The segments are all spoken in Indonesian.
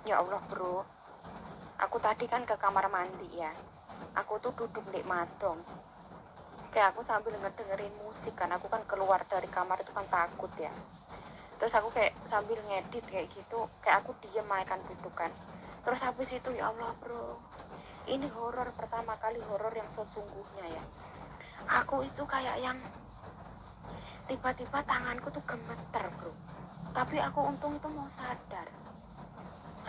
Ya Allah bro, aku tadi kan ke kamar mandi ya. Aku tuh duduk di madong. Kayak aku sambil ngedengerin musik kan. Aku kan keluar dari kamar itu kan takut ya. Terus aku kayak sambil ngedit kayak gitu. Kayak aku diem aja kan duduk kan. Terus habis itu ya Allah bro, ini horor pertama kali, horor yang sesungguhnya ya. Aku itu kayak yang tiba-tiba tanganku tuh gemeter bro. Tapi aku untung itu mau sadar.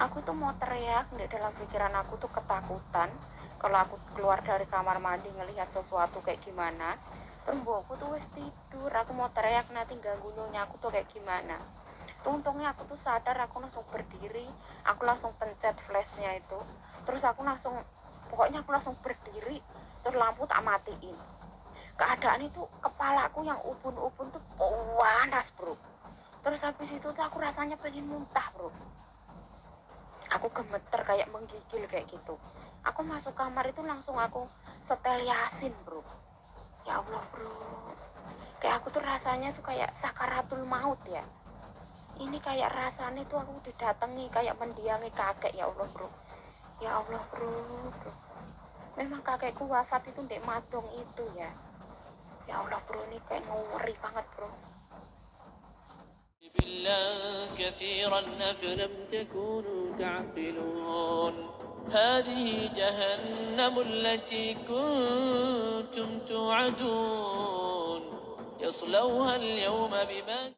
Aku tuh mau teriak, di dalam pikiran aku tuh ketakutan kalau aku keluar dari kamar mandi ngelihat sesuatu kayak gimana. Terus mbokku tuh wes tidur, aku mau teriak nanti ganggu nyonya aku tuh kayak gimana. Tuh, untungnya aku tuh sadar, aku langsung berdiri, aku langsung pencet flashnya itu. Terus aku langsung, pokoknya aku langsung berdiri, terus lampu tak matiin. Keadaan itu kepalaku yang ubun-ubun tuh panas bro. Terus habis itu tuh aku rasanya pengen muntah bro. Aku gemeter kayak menggigil kayak gitu. Aku masuk kamar itu langsung aku setel Yasin bro. Ya Allah bro, kayak aku tuh rasanya tuh kayak sakaratul maut ya. Ini kayak rasanya tuh aku didatangi kayak mendiangi kakek. Ya Allah bro, ya Allah bro, bro. Memang kakekku wafat itu di madong itu ya. Ya Allah bro, ini kayak ngeri banget bro. بالله كثيرا أفلم تكونوا تعقلون هذه جهنم التي كنتم توعدون يصلوها اليوم بما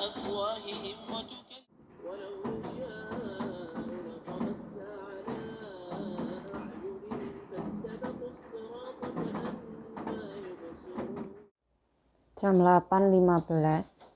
أفواههم وتكذب ولو نشاء لطمسنا على أعينهم فاستبقوا الصراط فأنى يبصرون. Jam 8.15.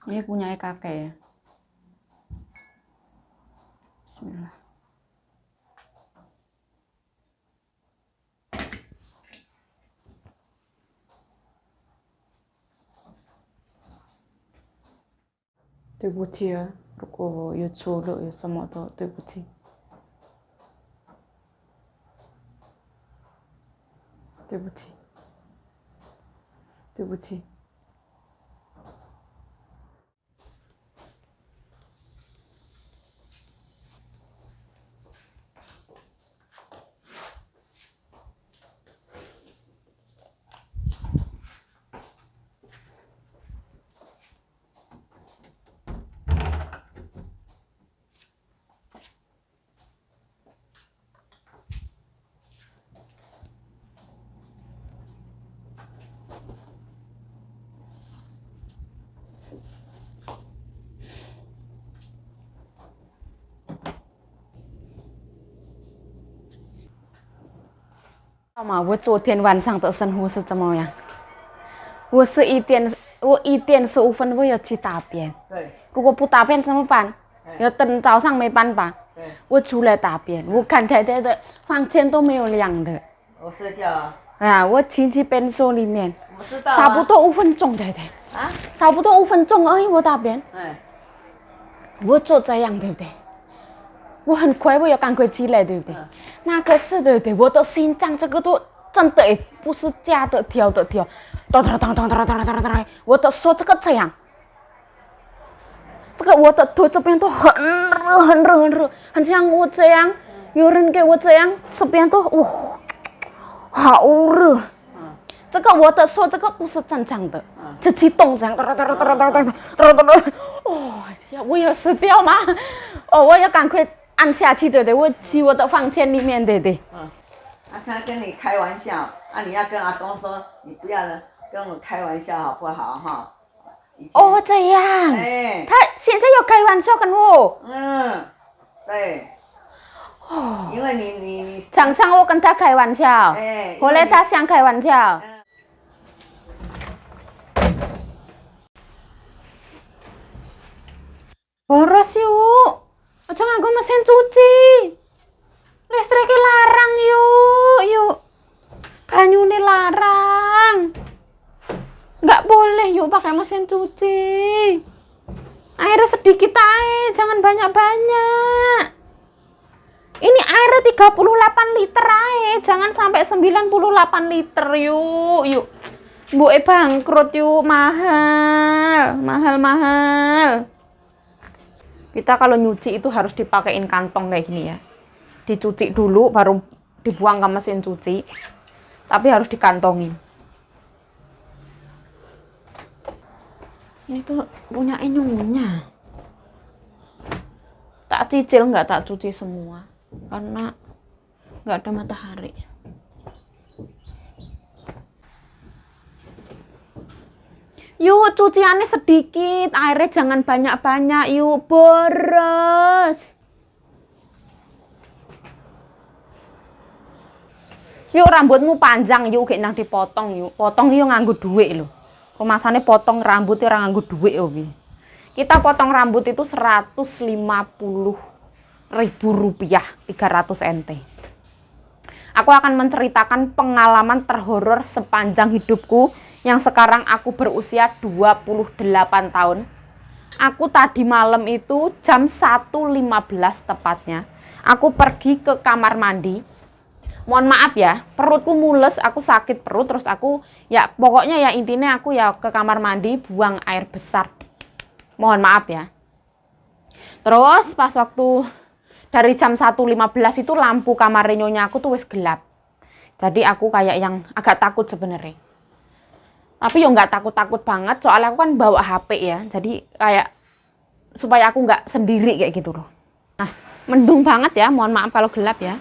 Ini punya kakek ya. Bismillah. Đối不起啊，如果我有错了，有什么的，对不起。对不起，对不起。知道吗？我昨天晚上的生活是怎么样？我1点15分我要去大便。对。如果不大便怎么办？要等早上没办法。我出来大便，我看太太的房间都没有亮的。我睡觉啊。啊，我进去便所里面，我知道啊。差不多5分钟，太太。啊？差不多5分钟而已，我大便。哎。我就这样，对不对？我很快，我要赶快起来，对不对？那可是，对不对？我的心脏这个都真的不是假的跳的跳，咚咚咚咚咚咚咚咚，我的手这个这样，这个我的腿这边都很热很热很热，很像我这样，有人给我这样，这边都哇，好热。这个我的手这个不是正常的，这激动这样，哦呀，我要死掉吗？哦，我要赶快按下去，对不对？我去我的房间里面，对不对？他跟你开玩笑，你要跟阿东说，你不要跟我开玩笑好不好哈？哦，这样。哎。他现在要开玩笑跟我。对。哦。因为你常常我跟他开玩笑，后来他想开玩笑。Boros yuk, aja nganggo mesin cuci. Listriknya larang yuk. Banyune larang. Nggak boleh yuk pakai mesin cuci. Airnya sedikit aja, jangan banyak-banyak. Ini airnya 38 liter aja, jangan sampai 98 liter yuk. Bu bangkrut yuk, mahal. Kita kalau nyuci itu harus dipakein kantong kayak gini ya. Dicuci dulu baru dibuang ke mesin cuci. Tapi harus dikantongin. Ini tuh punya Nyonya. Tak cicil nggak tak cuci semua. Karena nggak ada matahari. Yuk, cuciannya sedikit, airnya jangan banyak-banyak, yuk, boros. Yuk, rambutmu panjang, yuk, kayak nang dipotong, yuk. Potong yuk nganggo duit loh. Rumasane potong rambut orang nganggo duit loh. Kita potong rambut itu 150.000 rupiah, 300 NT. Aku akan menceritakan pengalaman terhoror sepanjang hidupku yang sekarang aku berusia 28 tahun. Aku tadi malam itu jam 1.15 tepatnya. Aku pergi ke kamar mandi. Mohon maaf ya, perutku mules, aku sakit perut, terus aku ya pokoknya ya intinya aku ya ke kamar mandi buang air besar. Mohon maaf ya. Terus pas waktu dari jam 1.15 itu lampu kamar Nyonya aku tuh wis gelap. Jadi aku kayak yang agak takut sebenarnya. Tapi ya nggak takut-takut banget, soalnya aku kan bawa HP ya. Jadi kayak supaya aku nggak sendiri kayak gitu loh. Nah, mendung banget ya, mohon maaf kalau gelap ya.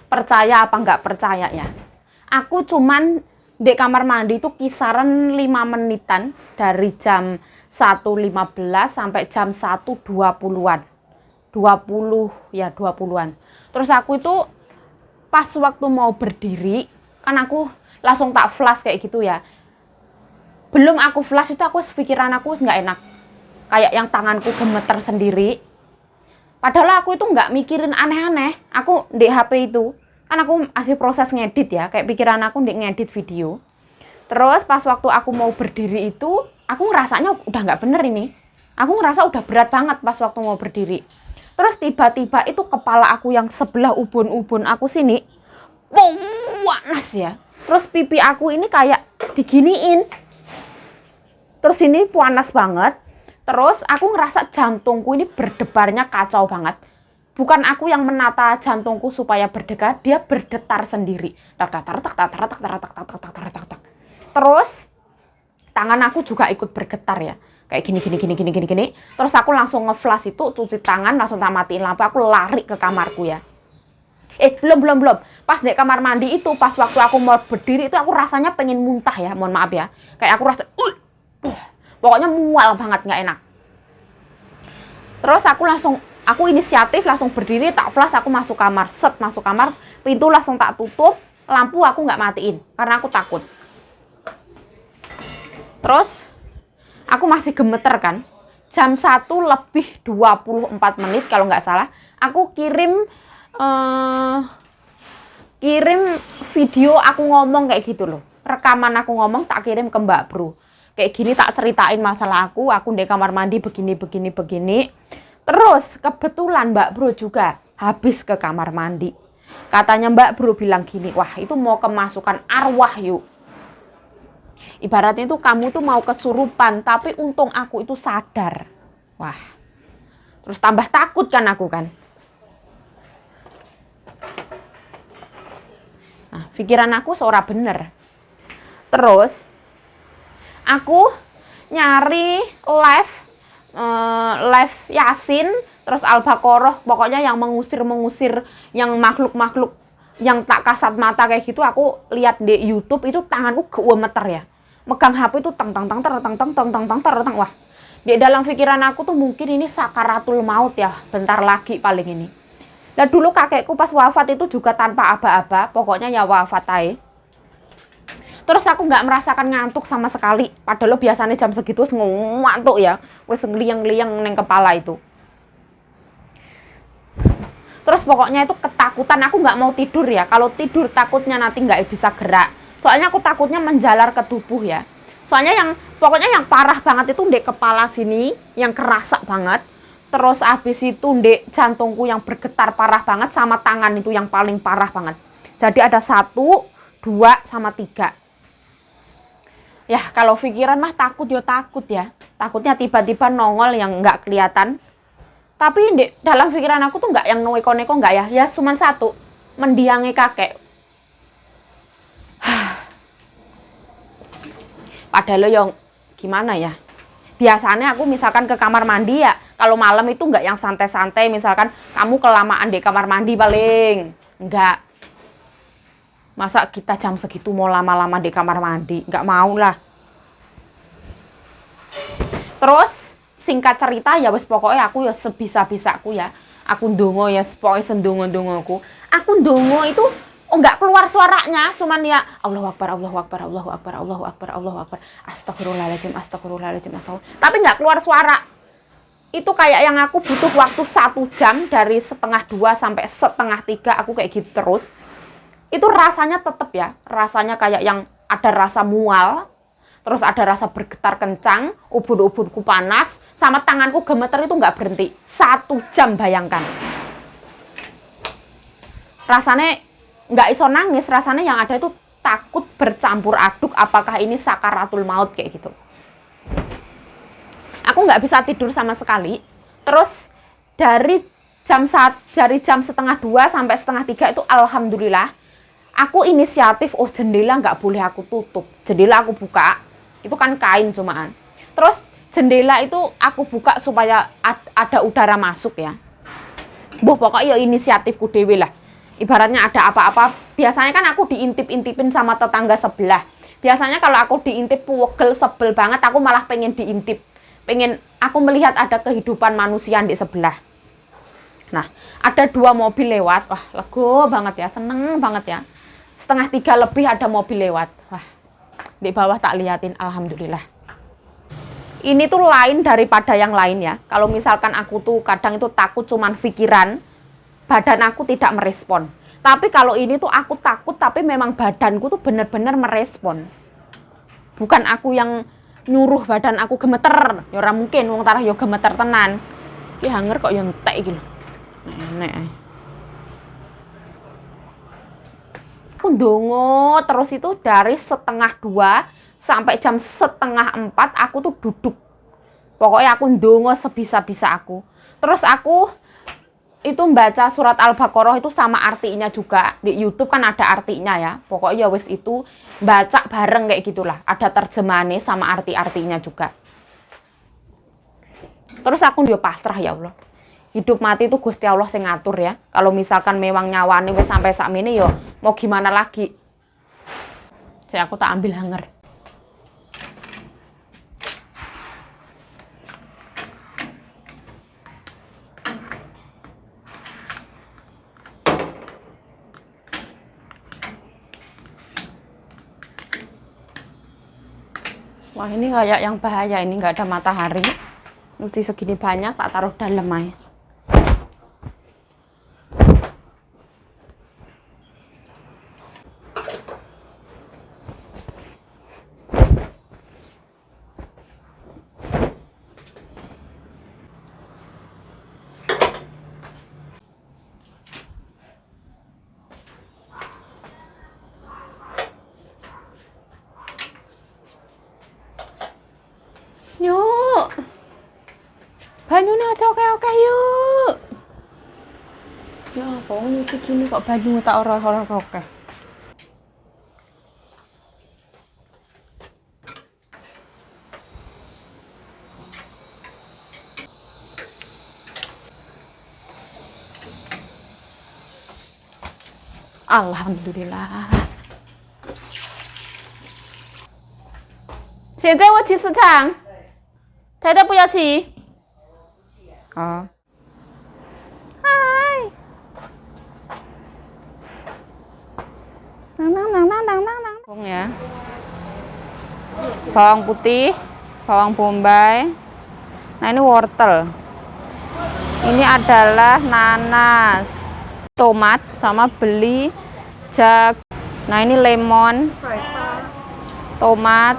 Percaya apa nggak percaya ya. Aku cuman di kamar mandi itu kisaran 5 menitan dari jam 1.15 sampai jam 1.20-an. 20-an. Terus aku itu pas waktu mau berdiri, kan aku langsung tak flash kayak gitu ya. Belum aku flash itu aku pikiran aku nggak enak. Kayak yang tanganku gemeter sendiri. Padahal aku itu nggak mikirin aneh-aneh. Aku di HP itu. Kan aku masih proses ngedit ya. Kayak pikiran aku di ngedit video. Terus pas waktu aku mau berdiri itu, aku ngerasanya udah nggak bener ini. Aku ngerasa udah berat banget pas waktu mau berdiri. Terus tiba-tiba itu kepala aku yang sebelah ubun-ubun aku sini, panas ya. Terus pipi aku ini kayak diginiin. Terus ini panas banget. Terus aku ngerasa jantungku ini berdebarnya kacau banget. Bukan aku yang menata jantungku supaya berdebar, dia berdetar sendiri. Terus tangan aku juga ikut bergetar ya. Kayak gini. Terus aku langsung nge-flash itu, cuci tangan, langsung tak matiin lampu, aku lari ke kamarku ya. Belum. Pas di kamar mandi itu, pas waktu aku mau berdiri itu aku rasanya pengen muntah ya, mohon maaf ya. Kayak aku rasa, pokoknya mual banget, nggak enak. Terus aku inisiatif langsung berdiri, tak flash, aku masuk kamar. Masuk kamar, pintu langsung tak tutup, lampu aku nggak matiin, karena aku takut. Terus aku masih gemeter kan. Jam 1:24 kalau nggak salah. Aku kirim video aku ngomong kayak gitu loh. Rekaman aku ngomong tak kirim ke Mbak Bro. Kayak gini tak ceritain masalah aku di kamar mandi begini. Terus kebetulan Mbak Bro juga habis ke kamar mandi. Katanya Mbak Bro bilang gini, wah itu mau kemasukan arwah yuk. Ibaratnya itu kamu tuh mau kesurupan, tapi untung aku itu sadar. Wah, terus tambah takut kan aku kan. Nah, pikiran aku seorang bener. Terus, aku nyari live Yasin, terus Al-Baqarah, pokoknya yang mengusir, yang makhluk-makhluk yang tak kasat mata kayak gitu, aku lihat di YouTube itu tanganku gemeter ya. Megang HP itu teng. Wah, di dalam pikiran aku tuh mungkin ini sakaratul maut ya, bentar lagi paling ini. Nah dulu kakekku pas wafat itu juga tanpa aba-aba, pokoknya ya wafat aja. Terus aku nggak merasakan ngantuk sama sekali, padahal biasanya jam segitu ngantuk ya, wes ngeliyang-liyang neng kepala itu. Terus pokoknya itu ketakutan, aku nggak mau tidur ya. Kalau tidur takutnya nanti nggak bisa gerak. Soalnya aku takutnya menjalar ke tubuh ya. Soalnya pokoknya yang parah banget itu di kepala sini, yang kerasa banget. Terus habis itu di jantungku yang bergetar parah banget, sama tangan itu yang paling parah banget. Jadi ada 1, 2, sama 3. Ya kalau pikiran mah takut ya. Takutnya tiba-tiba nongol yang nggak kelihatan. Tapi dalam pikiran aku tuh nggak yang neko-neko nggak ya. Ya cuma 1, mendiangi kakek. Padahal yang gimana ya. Biasanya aku misalkan ke kamar mandi ya. Kalau malam itu nggak yang santai-santai. Misalkan kamu kelamaan di kamar mandi paling. Nggak. Masa kita jam segitu mau lama-lama di kamar mandi? Nggak mau lah. Terus singkat cerita ya wes pokoknya aku ya sebisa-bisaku ya. Aku ndongo ya pokoknya sendongo-ndongoku. Aku ndongo itu nggak keluar suaranya, cuman ya Allahu Akbar. Astagfirullahaladzim. Tapi nggak keluar suara. Itu kayak yang aku butuh waktu 1 jam dari 1:30 sampai 2:30 aku kayak gitu terus. Itu rasanya tetep ya, rasanya kayak yang ada rasa mual, terus ada rasa bergetar kencang, ubun-ubunku panas, sama tanganku gemeter itu nggak berhenti. 1 jam bayangkan. Rasanya nggak iso nangis, rasanya yang ada itu takut bercampur aduk apakah ini sakaratul maut kayak gitu. Aku nggak bisa tidur sama sekali. Terus dari jam 1:30 sampai 1:30 itu alhamdulillah aku inisiatif, jendela nggak boleh aku tutup. Jendela aku buka, itu kan kain cumaan. Terus jendela itu aku buka supaya ada udara masuk ya. Pokoknya inisiatifku dewe lah. Ibaratnya ada apa-apa, biasanya kan aku diintip-intipin sama tetangga sebelah. Biasanya kalau aku diintip pegel sebel banget, aku malah pengen diintip. Aku melihat ada kehidupan manusia di sebelah. Nah, ada 2 mobil lewat. Wah, lego banget ya, seneng banget ya. 2:30 lebih ada mobil lewat. Wah, Di bawah tak liatin, alhamdulillah. Ini tuh lain daripada yang lain ya. Kalau misalkan aku tuh kadang itu takut cuman pikiran, badan aku tidak merespon. Tapi kalau ini tuh aku takut tapi memang badanku tuh bener-bener merespon. Bukan aku yang nyuruh badan aku gemeter. Ya ora mungkin wong tarah yo gemeter tenan. Ki hanger kok yo entek iki lho. Nek. Aku ndonga terus itu dari 1:30 sampai jam 3:30 aku tuh duduk. Pokoknya aku ndonga sebisa-bisa aku. Terus aku itu membaca surat Al-Baqarah itu sama artinya juga. Di YouTube kan ada artinya ya. Pokoknya wis itu baca bareng kayak gitulah. Ada terjemahannya sama arti-artinya juga. Terus aku yo pasrah ya Allah. Hidup mati itu Gusti Allah sing ngatur ya. Kalau misalkan memang nyawane wis sampai sakmene yo mau gimana lagi. Saya aku tak ambil hanger. Wah ini kayak yang bahaya, ini nggak ada matahari. Nyuci segini banyak tak taruh dalam aja. Yuk, banyune aja oke-oke yuk. Ya apa nyuci gini kok banyu tak ora oke. Alhamdulillah. 现在我去市场，太太不要去。好。Hai. Nang. Ya. Bawang putih, bawang bombay. Nah ini wortel. Ini adalah nanas, tomat sama beli jagung. Nah ini lemon, tomat.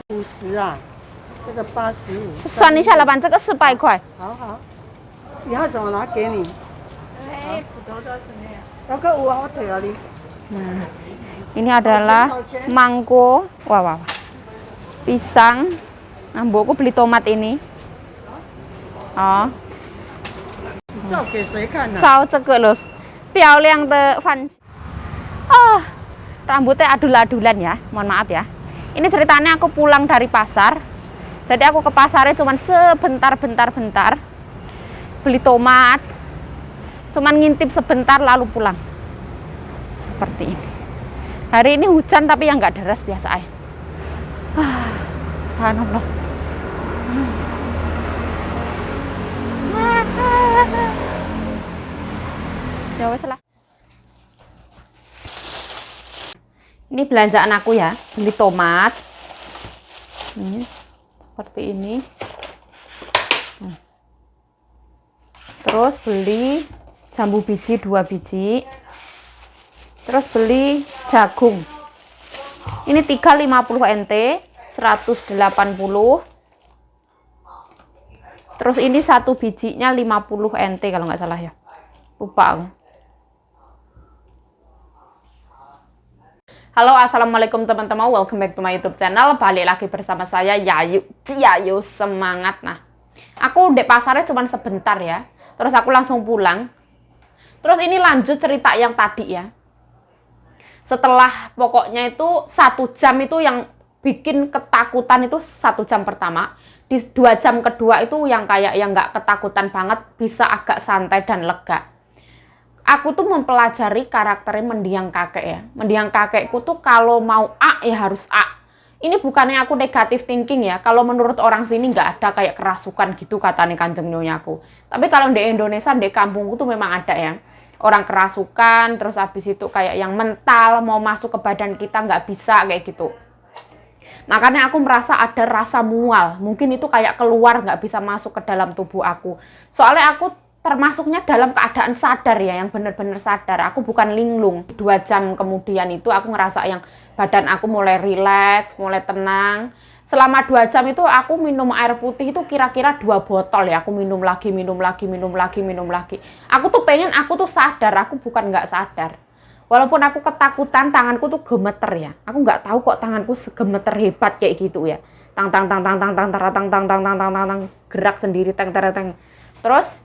50啊，这个85。算一下，老板，这个400块。好，你要什么拿给你？哎，葡萄到这里。那个有啊，我退了你。Nah, ini adalah mangko, wah, pisang. Nah, mbokku beli tomat ini. Oh. 照给谁看呢？照这个loh, 漂亮的番。Oh, rambutnya adul-adulan ya, mohon maaf ya. Ini ceritanya aku pulang dari pasar. Jadi aku ke pasarnya cuman sebentar-bentar. Beli tomat. Cuman ngintip sebentar lalu pulang. Seperti ini. Hari ini hujan tapi yang nggak deras biasa aja. Subhanallah. Ya wes lah. Ini belanjaan aku ya, beli tomat. Seperti ini. Terus beli jambu biji 2 biji. Terus beli jagung. Ini 350 NT, 180. Terus ini 1 bijinya 50 NT kalau nggak salah ya. Lupa aku. Halo, assalamualaikum teman-teman, welcome back to my YouTube channel. Balik lagi bersama saya Yayu. Ciayu, semangat. Nah, aku di pasarnya cuma sebentar ya. Terus aku langsung pulang. Terus ini lanjut cerita yang tadi ya. Setelah pokoknya itu 1 jam itu yang bikin ketakutan itu 1 jam pertama. Di 2 jam kedua itu yang kayak yang nggak ketakutan banget, bisa agak santai dan lega. Aku tuh mempelajari karakternya mendiang kakek ya. Mendiang kakekku tuh kalau mau A ya harus A. Ini bukannya aku negatif thinking ya. Kalau menurut orang sini nggak ada kayak kerasukan gitu katanya kanjeng nyonyaku. Tapi kalau di Indonesia, di kampungku tuh memang ada ya. Orang kerasukan, terus habis itu kayak yang mental, mau masuk ke badan kita nggak bisa kayak gitu. Makanya aku merasa ada rasa mual. Mungkin itu kayak keluar, nggak bisa masuk ke dalam tubuh aku. Soalnya aku termasuknya dalam keadaan sadar ya, yang benar-benar sadar. Aku bukan linglung. 2 jam kemudian itu aku ngerasa yang badan aku mulai rileks, mulai tenang. Selama 2 jam itu aku minum air putih itu kira-kira 2 botol ya. Aku minum lagi, minum lagi, minum lagi, minum lagi. Aku tuh pengen aku tuh sadar, aku bukan nggak sadar. Walaupun aku ketakutan, tanganku tuh gemeter ya. Aku nggak tahu kok tanganku segemeter hebat kayak gitu ya. Tang tang tang tang tang tang tang tang tang tang tang tang tang, gerak sendiri tang tang tang. Terus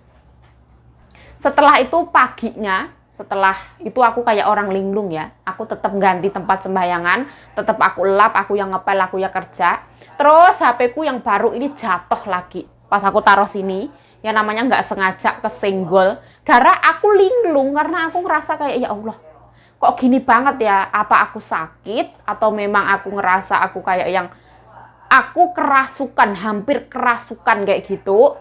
setelah itu paginya, setelah itu aku kayak orang linglung ya. Aku tetap ganti tempat sembahyangan, tetap aku lap, aku yang ngepel, aku yang kerja. Terus HP-ku yang baru ini jatuh lagi. Pas aku taruh sini, ya namanya nggak sengaja kesenggol. Gara aku linglung karena aku ngerasa kayak ya Allah, kok gini banget ya? Apa aku sakit atau memang aku ngerasa aku kayak yang aku kerasukan, hampir kerasukan kayak gitu.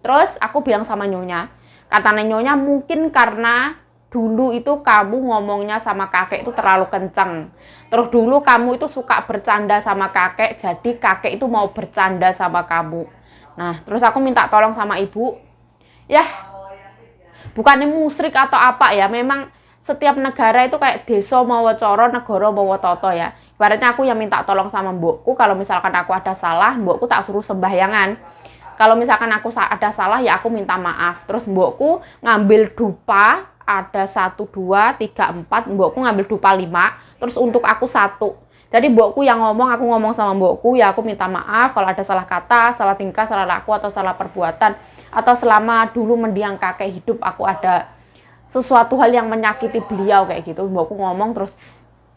Terus aku bilang sama nyonya, katanya nyonya mungkin karena dulu itu kamu ngomongnya sama kakek itu terlalu kenceng. Terus dulu kamu itu suka bercanda sama kakek, jadi kakek itu mau bercanda sama kamu. Nah, terus aku minta tolong sama ibu, ya bukannya musrik atau apa ya, memang setiap negara itu kayak desa mawa coro, negara mawa toto ya. Ibaratnya aku yang minta tolong sama mbokku, kalau misalkan aku ada salah, mbokku tak suruh sembahyangan. Kalau misalkan aku ada salah, ya aku minta maaf. Terus mbokku ngambil dupa, ada 1, 2, 3, 4, mbokku ngambil dupa 5, terus untuk aku 1. Jadi mbokku yang ngomong, aku ngomong sama mbokku, ya aku minta maaf kalau ada salah kata, salah tingkah, salah laku, atau salah perbuatan. Atau selama dulu mendiang kakek hidup, aku ada sesuatu hal yang menyakiti beliau kayak gitu. Mbokku ngomong terus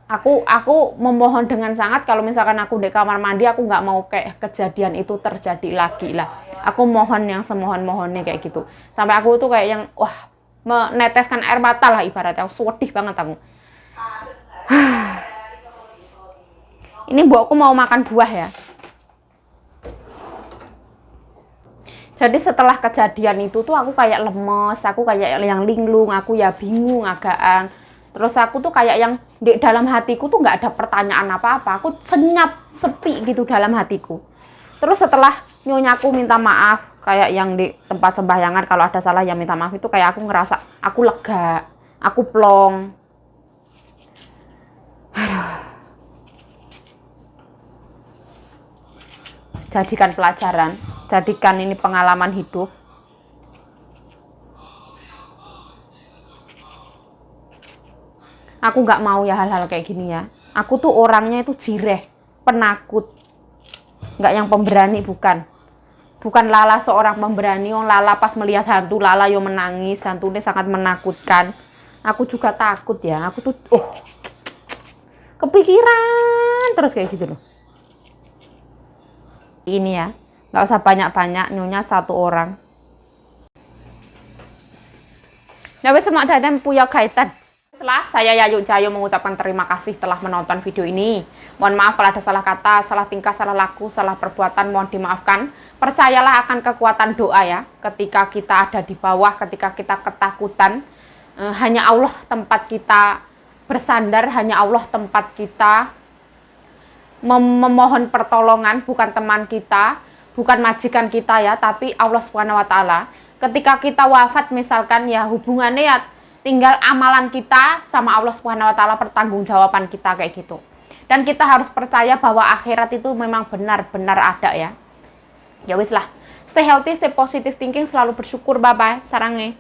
aku memohon dengan sangat kalau misalkan aku di kamar mandi, aku nggak mau kayak kejadian itu terjadi lagi lah. Aku mohon yang semohon-mohonnya kayak gitu. Sampai aku tuh kayak yang wah, meneteskan air mata lah ibaratnya. Aku sedih banget aku. Ini mbokku mau makan buah ya. Jadi setelah kejadian itu tuh aku kayak lemes, aku kayak yang linglung, aku ya bingung agaan. Terus aku tuh kayak yang di dalam hatiku tuh nggak ada pertanyaan apa-apa. Aku senyap, sepi gitu dalam hatiku. Terus setelah nyonyaku minta maaf, kayak yang di tempat sembahyangan kalau ada salah ya minta maaf, itu kayak aku ngerasa aku lega, aku plong. Jadikan pelajaran, jadikan ini pengalaman hidup. Aku nggak mau ya hal-hal kayak gini ya. Aku tuh orangnya itu jireh, penakut. Nggak yang pemberani, bukan. Bukan Lala seorang pemberani. Yang Lala pas melihat hantu, Lala yo menangis. Hantunya sangat menakutkan. Aku juga takut ya. Aku tuh, kepikiran terus kayak gitu loh. Ini ya, nggak usah banyak-banyak, nyonya 1 orang. Nah, semak dan punya kaitan. Setelah saya Yayu Jayo mengucapkan terima kasih telah menonton video ini. Mohon maaf kalau ada salah kata, salah tingkah, salah laku, salah perbuatan, mohon dimaafkan. Percayalah akan kekuatan doa ya. Ketika kita ada di bawah, ketika kita ketakutan, hanya Allah tempat kita bersandar, hanya Allah tempat kita memohon pertolongan, bukan teman kita, bukan majikan kita ya, tapi Allah Subhanahu wa taala. Ketika kita wafat misalkan ya, hubungannya ya tinggal amalan kita sama Allah Subhanahu wa taala, pertanggungjawaban kita kayak gitu. Dan kita harus percaya bahwa akhirat itu memang benar-benar ada ya. Ya wis lah. Stay healthy, stay positive thinking, selalu bersyukur. Bye bye. Sarange.